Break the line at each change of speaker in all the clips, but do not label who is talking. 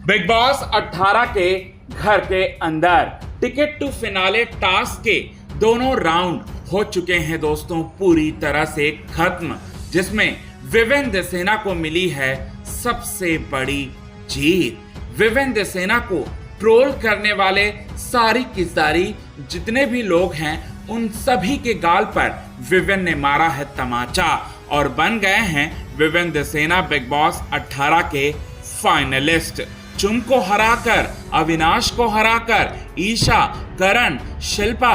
Big boss 18 के घर के अंदर टिकट टू फिनाले टास्क के दोनों राउंड हो चुके हैं दोस्तों, पूरी तरह से खत्म, जिसमें विवेन देसेना को मिली है सबसे बड़ी जीत। विवेन देसेना को ट्रोल करने वाले सारी की सारी जितने भी लोग हैं उन सभी के गाल पर विवेन ने मारा है तमाचा और बन गए हैं विवेन देसेना बिग बॉस 18 के फाइनलिस्ट। चुम को हराकर, अविनाश को हराकर, ईशा, करण, शिल्पा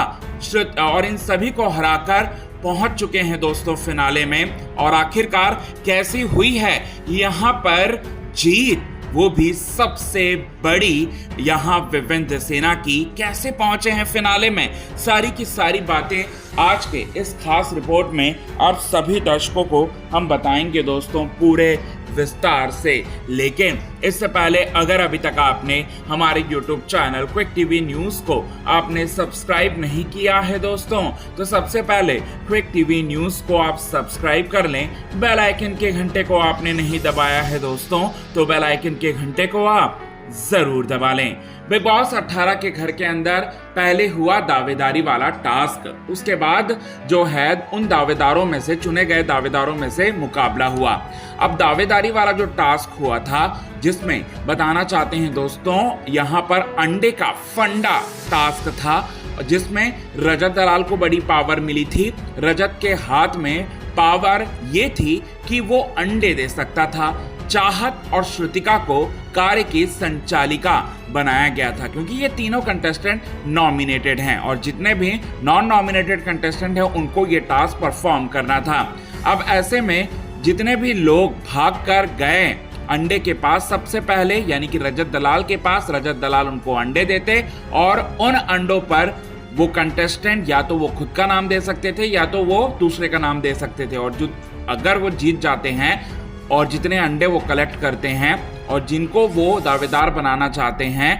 और इन सभी को हराकर पहुंच चुके हैं दोस्तों फिनाले में। और आखिरकार कैसी हुई है यहां पर जीत, वो भी सबसे बड़ी यहां विवेन देसेना की। कैसे पहुंचे हैं फिनाले में, सारी की सारी बातें आज के इस खास रिपोर्ट में आप सभी दर्शकों को हम बताएंगे दोस्तों पूरे विस्तार से। लेकिन इससे पहले अगर अभी तक आपने हमारे YouTube channel quick TV news को आपने सब्सक्राइब नहीं किया है दोस्तों, तो सबसे पहले क्विक टीवी न्यूज़ को आप सब्सक्राइब कर लें। बेल आइकन के घंटे को आपने नहीं दबाया है दोस्तों, तो बेल आइकन के घंटे को आप जरूर दबा लें। बिग बॉस 18 के घर के अंदर पहले हुआ दावेदारी वाला टास्क, उसके बाद जो है उन दावेदारों में से, चुने गए दावेदारों में से मुकाबला हुआ। अब दावेदारी वाला जो टास्क हुआ था, जिसमें बताना चाहते हैं दोस्तों यहाँ पर अंडे का फंडा टास्क था, जिसमें रजत दलाल को बड़ी पावर मिली थी। रजत के हाथ में पावर ये थी कि वो अंडे दे सकता था। चाहत और श्रुतिका को कार्य की संचालिका बनाया गया था, क्योंकि ये तीनों कंटेस्टेंट नॉमिनेटेड हैं और जितने भी नॉन नॉमिनेटेड कंटेस्टेंट हैं उनको ये टास्क परफॉर्म करना था। अब ऐसे में जितने भी लोग भाग कर गए अंडे के पास सबसे पहले, यानी कि रजत दलाल के पास, रजत दलाल उनको अंडे देते और उन अंडों पर वो कंटेस्टेंट या तो वो खुद का नाम दे सकते थे या तो वो दूसरे का नाम दे सकते थे। और जो अगर वो जीत जाते हैं और जितने अंडे वो कलेक्ट करते हैं और जिनको वो दावेदार बनाना चाहते हैं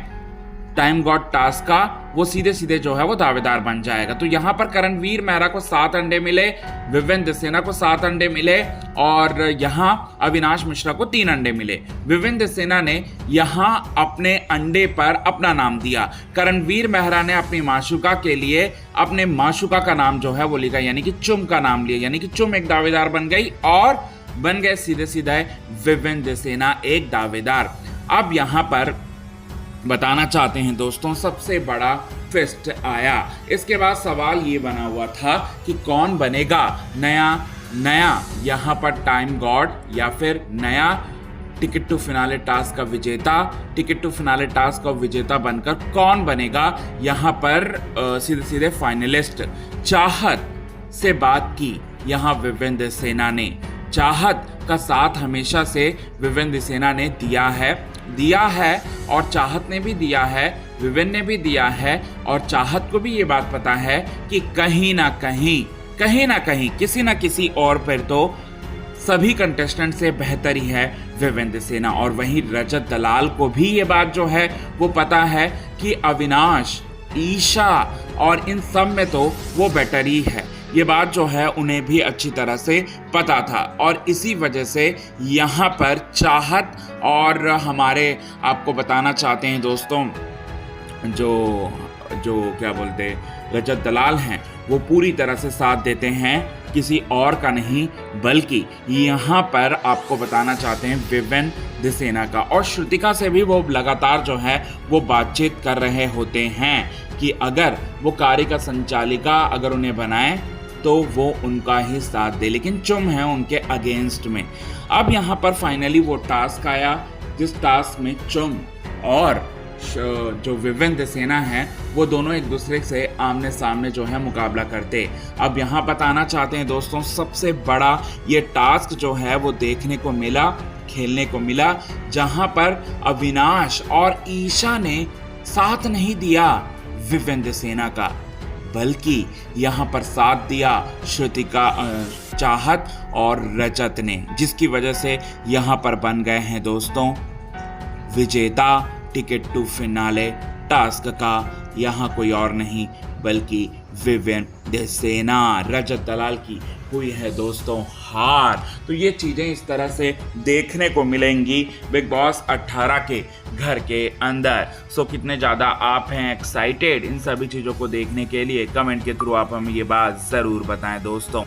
टाइम गॉड टास्क का, वो सीधे सीधे जो है वो दावेदार बन जाएगा। तो यहाँ पर करणवीर मेहरा को 7 अंडे मिले, विवेन देसेना को 7 अंडे मिले और यहाँ अविनाश मिश्रा को 3 अंडे मिले। विवेन देसेना ने यहाँ अपने अंडे पर अपना नाम दिया, करणवीर मेहरा ने अपनी माशुका के लिए अपने माशुका का नाम जो है वो लिखा, यानी कि चुम का नाम लिया, यानी कि चुम एक दावेदार बन गई और बन गए सीधे सीधे विवेन देसेना एक दावेदार। अब यहाँ पर बताना चाहते हैं दोस्तों सबसे बड़ा ट्विस्ट आया। इसके बाद सवाल ये बना हुआ था कि कौन बनेगा नया यहाँ पर टाइम गॉड या फिर नया टिकट टू फिनाले टास्क का विजेता। टिकट टू फिनाले टास्क का विजेता बनकर कौन बनेगा यहाँ पर सीधे सीधे फाइनलिस्ट। चाहत से बात की यहाँ विवेन देसेना ने, चाहत का साथ हमेशा से विवेन देसेना ने दिया है और चाहत ने भी दिया है, विवेन ने भी दिया है और चाहत को भी ये बात पता है कि कहीं ना कहीं किसी ना किसी और पर तो सभी कंटेस्टेंट से बेहतर ही है विवेन देसेना। और वहीं रजत दलाल को भी ये बात जो है वो पता है कि अविनाश, ईशा और इन सब में तो वो बेटर ही है। ये बात जो है उन्हें भी अच्छी तरह से पता था और इसी वजह से यहाँ पर चाहत और हमारे आपको बताना चाहते हैं दोस्तों जो क्या बोलते रजत दलाल हैं वो पूरी तरह से साथ देते हैं, किसी और का नहीं बल्कि यहाँ पर आपको बताना चाहते हैं विवेन देसेना का। और श्रुतिका से भी वो लगातार जो है वो बातचीत कर रहे होते हैं कि अगर वो कार्य का संचालिका अगर उन्हें बनाए तो वो उनका ही साथ दे, लेकिन चुम है उनके अगेंस्ट में। अब यहाँ पर फाइनली वो टास्क आया जिस टास्क में चुम और जो विवेन देसेना है वो दोनों एक दूसरे से आमने सामने जो है मुकाबला करते। अब यहाँ बताना चाहते हैं दोस्तों सबसे बड़ा ये टास्क जो है वो देखने को मिला, खेलने को मिला, जहाँ पर अविनाश और ईशा ने साथ नहीं दिया विवेन देसेना का, बल्कि यहाँ पर साथ दिया श्रुतिका, चाहत और रजत ने, जिसकी वजह से यहाँ पर बन गए हैं दोस्तों विजेता टिकट टू फिनाले टास्क का। यहाँ कोई और नहीं बल्कि विवियन देसेना, रजत दलाल की हुई है दोस्तों हार। तो ये चीज़ें इस तरह से देखने को मिलेंगी बिग बॉस 18 के घर के अंदर। सो कितने ज़्यादा आप हैं एक्साइटेड इन सभी चीज़ों को देखने के लिए? कमेंट के थ्रू आप हमें ये बात ज़रूर बताएं दोस्तों।